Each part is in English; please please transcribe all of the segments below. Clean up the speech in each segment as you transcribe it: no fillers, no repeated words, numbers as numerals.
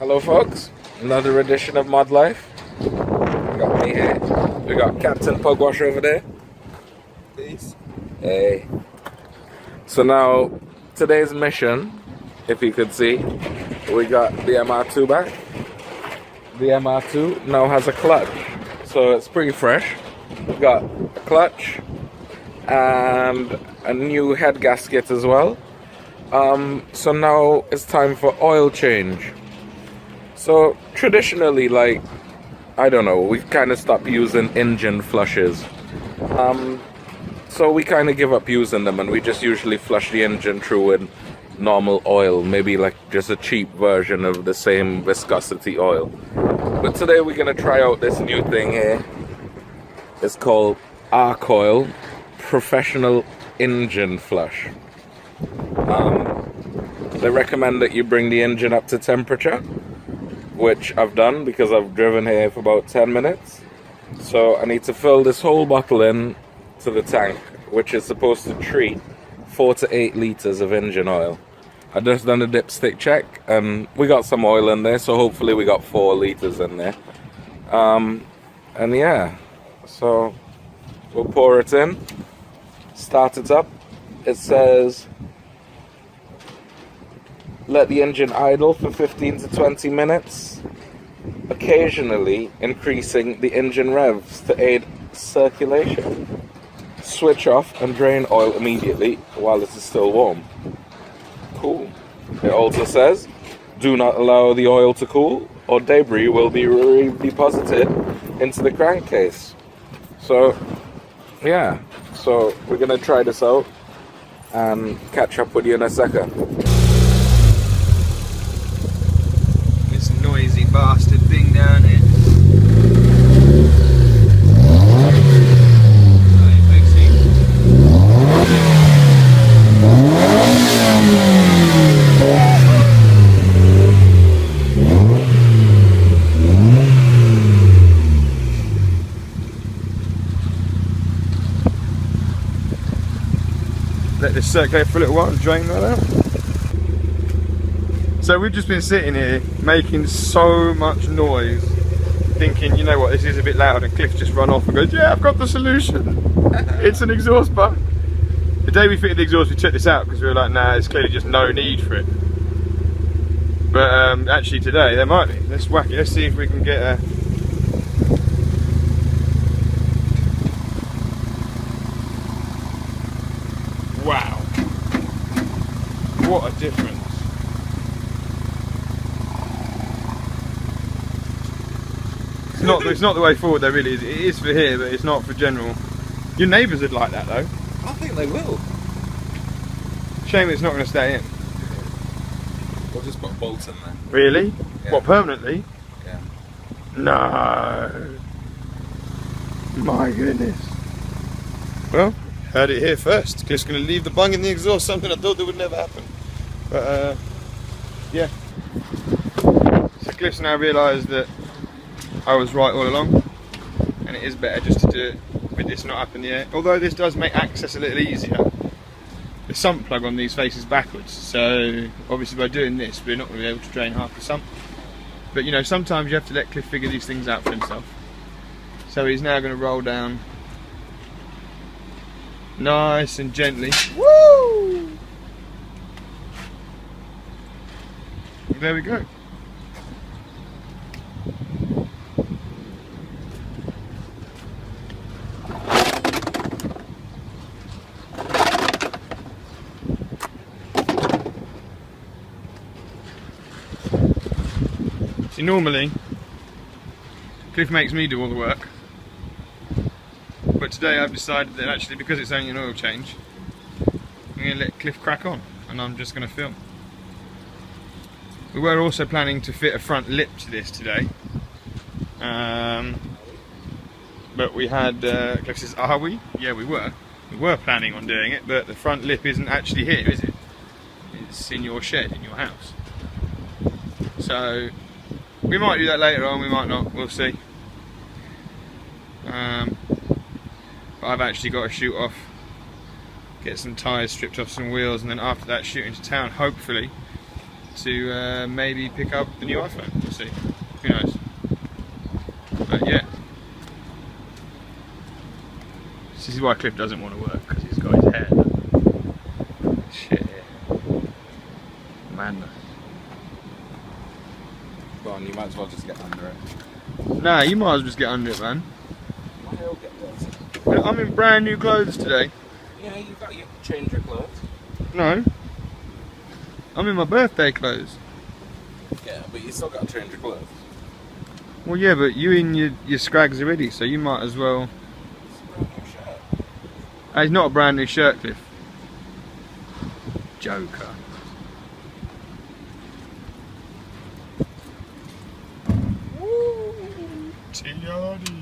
Hello folks, another edition of Mod Life. We got me here. We got Captain Pugwash over there. Peace. Hey. So now, today's mission, if you could see, we got the MR2 back. The MR2 now has a clutch, so it's pretty fresh. We got a clutch and a new head gasket as well. So now it's time for oil change. So traditionally, like, I don't know, we kind of stopped using engine flushes. So we kind of give up using them and we just usually flush the engine through with normal oil, maybe like just a cheap version of the same viscosity oil. But today we're going to try out this new thing here. It's called Arc Oil Professional Engine Flush. They recommend that you bring the engine up to temperature, which I've done because I've driven here for about 10 minutes. So I need to fill this whole bottle in to the tank, which is supposed to treat 4 to 8 liters of engine oil. I just done a dipstick check and we got some oil in there, so hopefully we got 4 liters in there. And yeah, so we'll pour it in, start it up. It says let the engine idle for 15 to 20 minutes, occasionally increasing the engine revs to aid circulation. Switch off and drain oil immediately while it is still warm. Cool. It also says, do not allow the oil to cool or debris will be deposited into the crankcase. So, yeah. So, we're going to try this out and catch up with you in a second. This noisy bastard thing down here. Let this circulate for a little while and drain that out. So we've just been sitting here making so much noise, thinking, you know what, this is a bit loud, and Cliff just run off and goes, yeah, I've got the solution. It's an exhaust button. The day we fitted the exhaust, we took this out because we were like, nah, there's clearly just no need for it. But actually today there might be. Let's whack it. Let's see if we can get a. Wow. What a difference. It's not the way forward though, really. It is for here, but it's not for general. Your neighbours would like that though. I think they will. Shame it's not going to stay in. We'll just put bolts in there. Really? Yeah. What, permanently? Yeah. No. My goodness. Well, heard it here first. Cliff's going to leave the bung in the exhaust, something I thought that would never happen. But yeah. So Cliff's now realised that I was right all along, and it is better just to do it with this not up in the air. Although this does make access a little easier. The sump plug on these faces backwards, so obviously by doing this we're not going to be able to drain half the sump. But you know, sometimes you have to let Cliff figure these things out for himself. So he's now going to roll down nice and gently. Woo! There we go. See, normally Cliff makes me do all the work, but today I've decided that actually, because it's only an oil change, I'm going to let Cliff crack on and I'm just going to film. We were also planning to fit a front lip to this today, but we had, Cliff says, are we? Yeah, we were. We were planning on doing it, but the front lip isn't actually here, is it? It's in your shed, in your house. So we might do that later on, we might not, we'll see. But I've actually got to shoot off, get some tyres stripped off some wheels, and then after that shoot into town, hopefully, to maybe pick up the new iPhone. We'll see. Who knows? But yeah. This is why Cliff doesn't want to work, because he's got his hair. Shit. Madness. Go on, you might as well just get under it. Nah, you might as well just get under it, man. My hair will get dirty. I'm in brand new clothes today. Yeah, you got to change your clothes. No. I'm in my birthday clothes. Yeah, but you still got to change your clothes. Well, yeah, but you in your scrags already, so you might as well. It's a brand new shirt. It's not a brand new shirt, Cliff. Joker. Tiardi.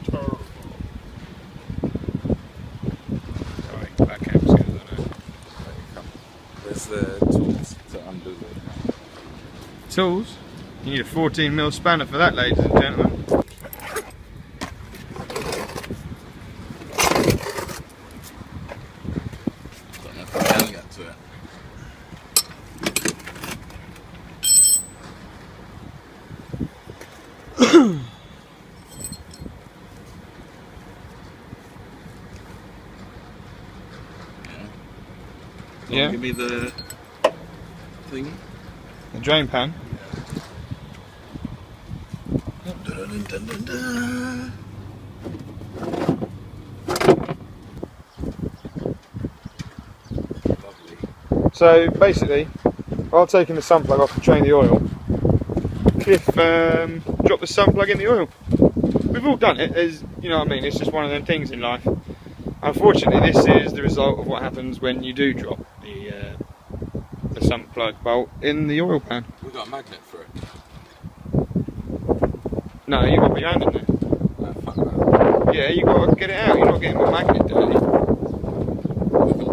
Turbo. Alright, back camp's good, I know. There's the tools to undo it. Tools? You need a 14mm spanner for that, ladies and gentlemen. Don't know if I can get to it. Yeah. Give me the thing. The drain pan. Lovely. So basically, while taking the sun plug off to drain the oil, Cliff dropped the sun plug in the oil. We've all done it, you know what I mean, it's just one of them things in life. Unfortunately, this is the result of what happens when you do drop the sun plug bolt in the oil pan. We got a magnet for it. No, you've got to put your hand in there. Fuck that. Yeah, you've got to get it out, you're not getting the magnet dirty. We can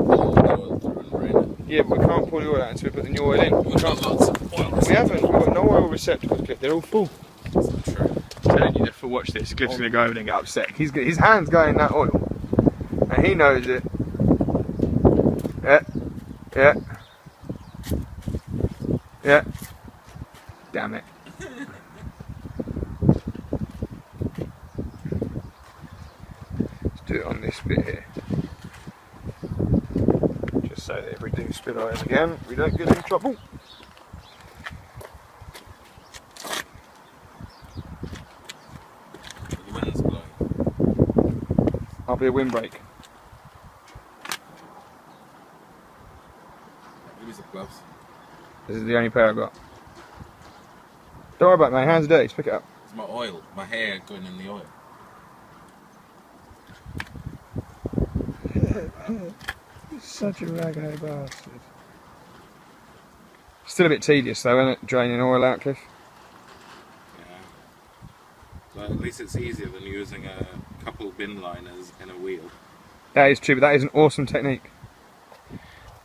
pull the oil through and drain it. Yeah, but we can't pull the oil out until we put the new oil in. We've got lots of oil. We haven't, we've got no oil receptacles, Cliff, they're all full. That's not true. I'm telling you, if we watch this, Cliff's going to go over there and get upset. His hand's going in that oil. And he knows it. Yeah. Yeah. Yeah. Damn it. Let's do it on this bit here. Just so that if we do spill oil again, we don't get in trouble. The wind's blowing. I'll be a windbreak. Give me some gloves. This is the only pair I've got. Don't worry about it, my hands are dirty, just pick it up. It's my oil, my hair going in the oil. You're such a raghead bastard. Still a bit tedious though, isn't it? Draining oil out, Cliff. Yeah. But at least it's easier than using a couple bin liners in a wheel. That is true, but that is an awesome technique.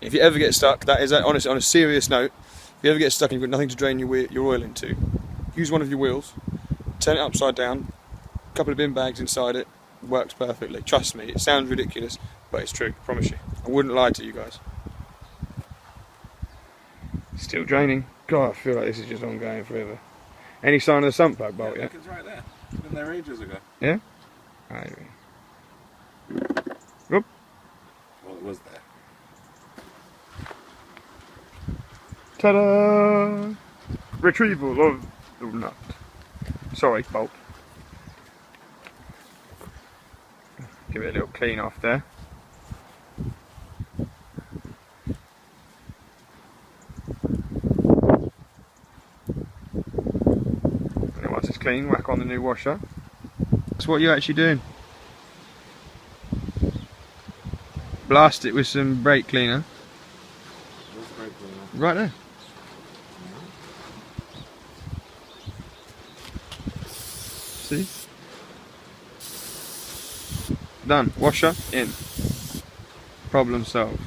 If you ever get stuck, that is honestly on a serious note. If you ever get stuck and you've got nothing to drain your oil into, use one of your wheels, turn it upside down, a couple of bin bags inside it, works perfectly. Trust me, it sounds ridiculous, but it's true, I promise you. I wouldn't lie to you guys. Still draining. God, I feel like this is just ongoing forever. Any sign of the sump plug bolt yet? Look, it's right there. It's been there ages ago. Yeah? I agree. Whoop. Well, it was there. Ta-da! Retrieval of the nut. Sorry, bolt. Give it a little clean off there. And then once it's clean, whack on the new washer. That's what you're actually doing. Blast it with some brake cleaner. Where's the brake cleaner? Right there. See? Done. Washer in. Problem solved.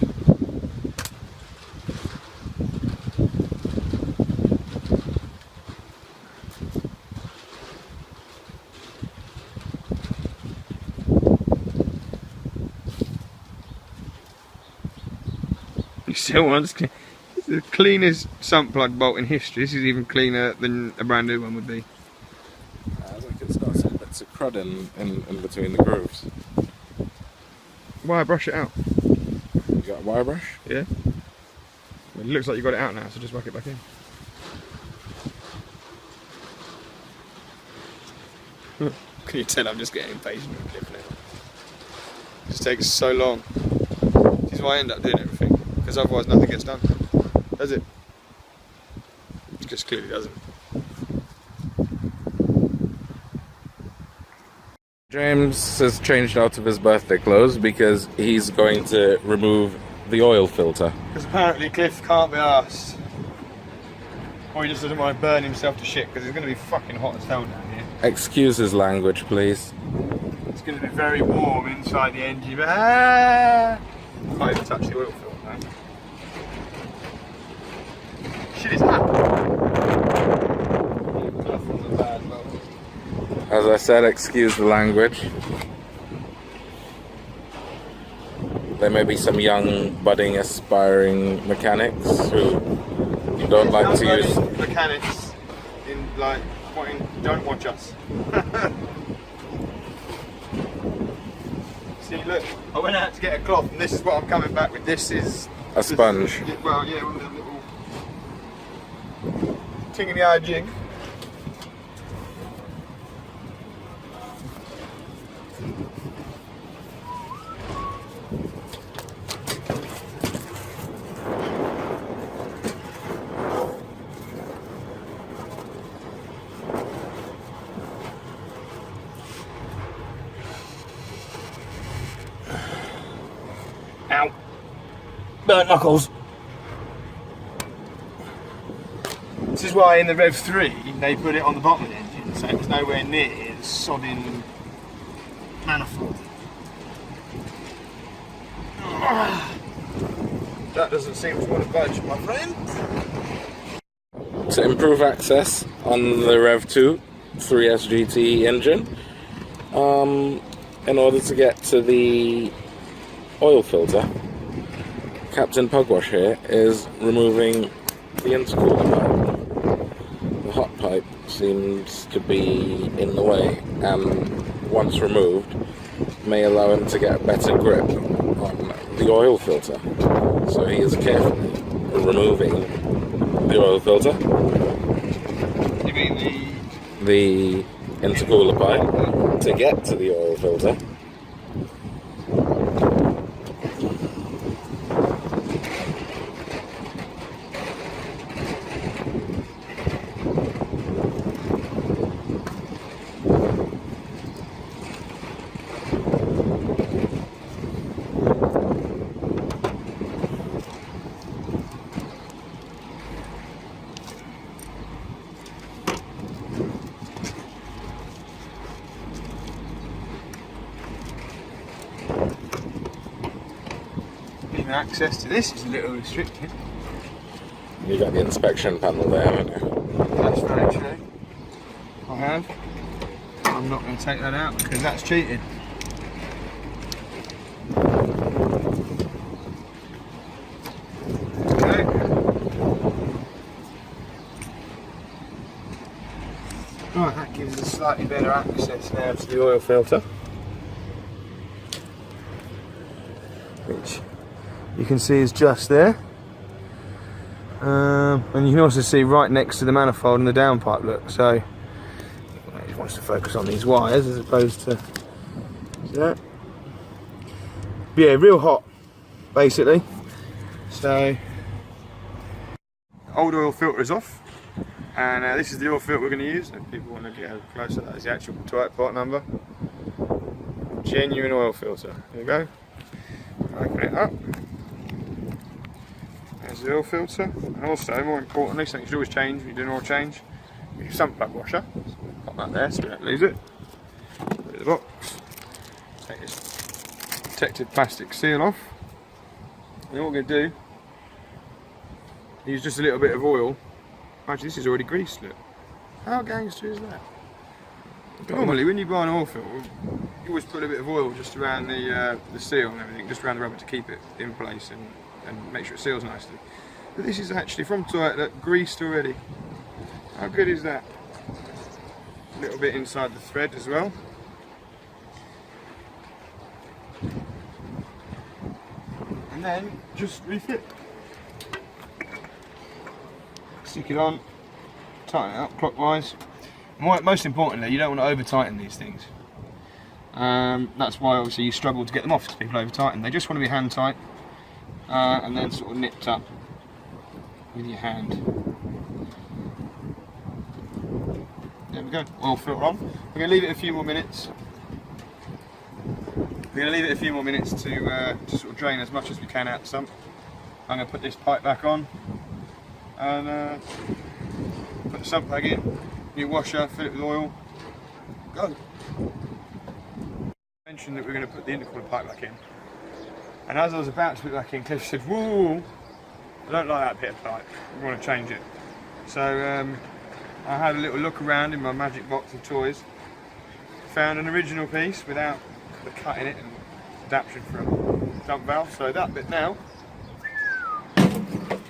He still wants. This the cleanest sump plug bolt in history. This is even cleaner than a brand new one would be. I think it's got some bits of crud in between the grooves. Why brush it out? You got a wire brush? Yeah. Well, it looks like you got it out now, so just whack it back in. Can you tell I'm just getting impatient with clipping it? It just takes so long. This is why I end up doing everything, because otherwise nothing gets done. Does it? It just clearly doesn't. James has changed out of his birthday clothes because he's going to remove the oil filter. Because apparently Cliff can't be arsed. Or he just doesn't want to burn himself to shit, because it's going to be fucking hot as hell down here. Excuse his language, please. It's going to be very warm inside the engine, but can't even touch the oil filter now. Shit is hot. As I said, excuse the language. There may be some young, budding, aspiring mechanics who don't like to use... mechanics in, like, don't watch us. See, look, I went out to get a cloth and this is what I'm coming back with. This is... a sponge. Well, yeah, one of them little... ting in the eye jig. Ow. Burnt knuckles. This is why in the Rev 3 they put it on the bottom of the engine, so it's nowhere near the sodding manifold. That doesn't seem to want to budge, my friend. To improve access on the Rev 2 3S GT engine, in order to get to the oil filter, Captain Pugwash here is removing the intercooler pipe. The hot pipe seems to be in the way, and once removed may allow him to get a better grip on the oil filter. So he is carefully removing the oil filter. You mean the intercooler pipe to get to the oil filter. access to this is a little restricted. You got the inspection panel there, haven't you? That's very true. I have. I'm not going to take that out because that's cheating. Okay. Right, that gives us slightly better access now to the oil filter, which you can see is just there. And you can also see right next to the manifold and the downpipe, look, so he just wants to focus on these wires as opposed to that. But yeah, real hot basically. So old oil filter is off, and this is the oil filter we're going to use. If people want to get a closer, that is the actual type part number. Genuine oil filter. There we go. Open it up. There's the oil filter, and also, more importantly, something you should always change when you do an oil change, your sump plug washer. So pop that there so we don't lose it. Put it in the box. Take this protective plastic seal off. And what we're going to do, use just a little bit of oil. Actually, this is already greased, look. How gangster is that? Normally, when you buy an oil filter, you always put a bit of oil just around the seal and everything, just around the rubber to keep it in place and make sure it seals nicely. But this is actually from Toyota, greased already. How good is that? A little bit inside the thread as well. And then just refit. Stick it on, tighten it up clockwise. Most importantly, you don't want to over tighten these things. That's why obviously you struggle to get them off, because people over tighten. They just want to be hand tight and then sort of nipped up with your hand. There we go, oil filter on. We're going to leave it a few more minutes. We're going to leave it a few more minutes to sort of drain as much as we can out the sump. I'm going to put this pipe back on and put the sump plug in, new washer, fill it with oil, go. I mentioned that we're going to put the intercooler pipe back in, and as I was about to put it back in, Cliff said, "Whoa, I don't like that bit of pipe, we want to change it." So I had a little look around in my magic box of toys, found an original piece without the cut in it and adaptation for a dump valve, so that bit now,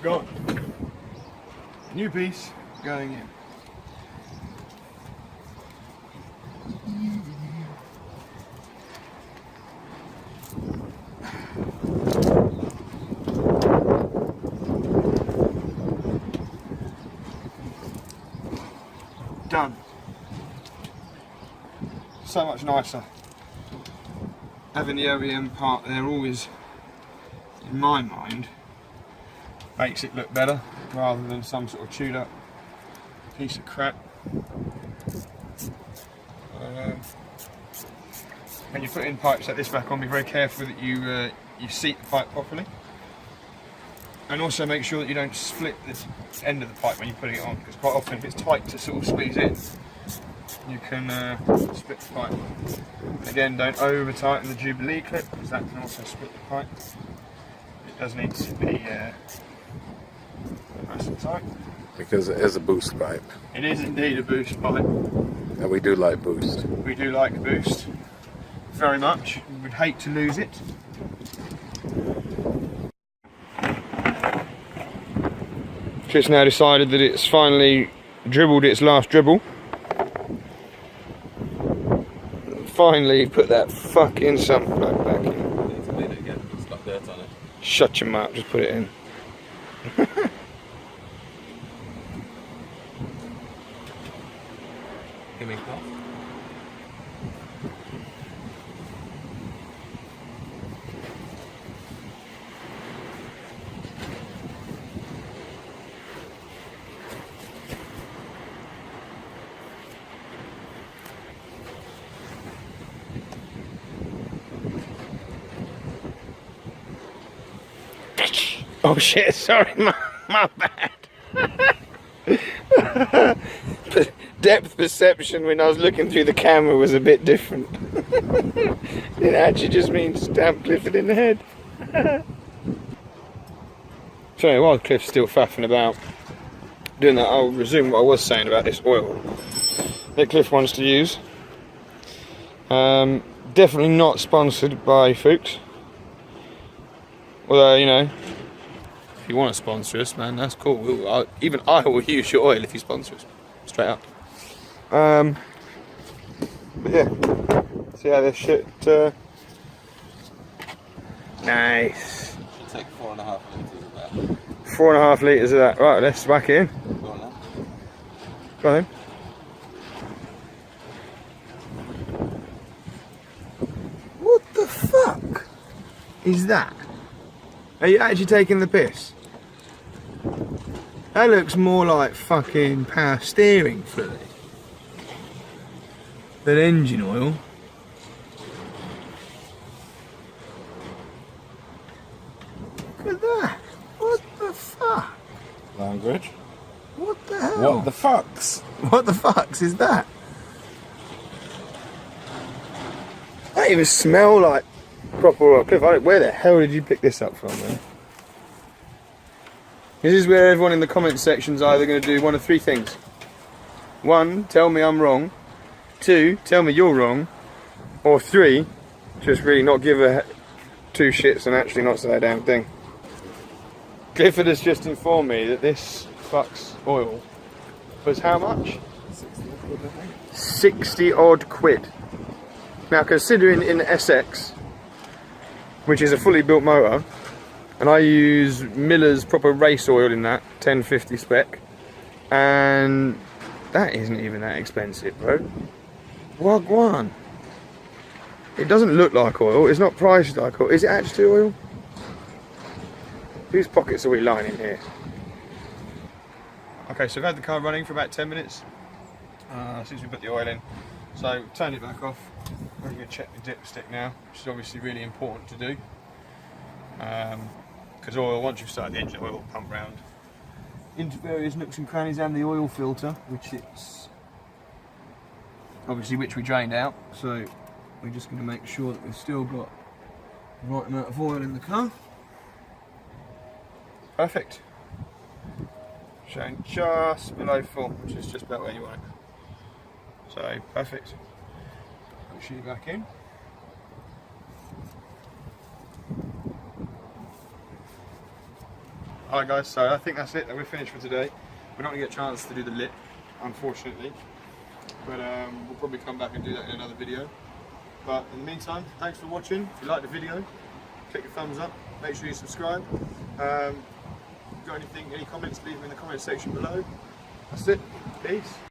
gone. New piece going in. Done. So much nicer. Having the OEM part there always, in my mind, makes it look better rather than some sort of chewed up piece of crap. When you put in pipes like this back on, be very careful that you seat the pipe properly, and also make sure that you don't split this end of the pipe when you're putting it on, because quite often if it's tight to sort of squeeze in, you can split the pipe. Again, don't over tighten the Jubilee clip, because that can also split the pipe. It does need to be nice and tight. Because it is a boost pipe. It is indeed a boost pipe. And we do like boost. We do like boost very much. We would hate to lose it. Just now decided that it's finally dribbled its last dribble. Finally put that fucking sump plug back in. Need to clean it again, it's got dirt on it. Shut your mouth, just put it in. Give me a call. Oh shit, sorry, my bad. Depth perception when I was looking through the camera was a bit different. It actually just means stamp Clifford in the head. So while Cliff's still faffing about doing that, I'll resume what I was saying about this oil that Cliff wants to use. Definitely not sponsored by Fuchs. Although, you know, if you want to sponsor us, man, that's cool. Even I will use your oil if you sponsor us. Straight up. But yeah, see how this shit. Nice. Should take 4.5 litres of that. 4.5 litres of that. Right, let's whack it in. Go on then. Go on then. What the fuck is that? Are you actually taking the piss? That looks more like fucking power steering fluid than engine oil. Look at that. What the fuck? Language. What the hell? What the fucks? What the fucks is that? That even smell like proper oil. Cliff, where the hell did you pick this up from, man? This is where everyone in the comment section is either going to do one of three things. 1, tell me I'm wrong. 2, tell me you're wrong. Or 3, just really not give a two shits and actually not say a damn thing. Clifford has just informed me that this fuck's oil was how much? 60 odd quid. Now, considering in the SX, which is a fully built motor, and I use Miller's proper race oil in that 1050 spec, and that isn't even that expensive, bro. Wagwan. It doesn't look like oil. It's not priced like oil. Is it actually oil? Whose pockets are we lining here? Okay, so I've had the car running for about 10 minutes since we put the oil in. So turn it back off. I'm going to check the dipstick now, which is obviously really important to do. Because oil, once you've started the engine, oil will pump round into various nooks and crannies and the oil filter, which we drained out. So we're just going to make sure that we've still got the right amount of oil in the car. Perfect. Showing just below full, which is just about where you want it. So perfect. Put you back in. Alright guys, so I think that's it, we're finished for today. We're not going to get a chance to do the lip, unfortunately. But we'll probably come back and do that in another video. But in the meantime, thanks for watching. If you liked the video, click the thumbs up, make sure you subscribe. If you've got anything, any comments, leave them in the comment section below. That's it. Peace.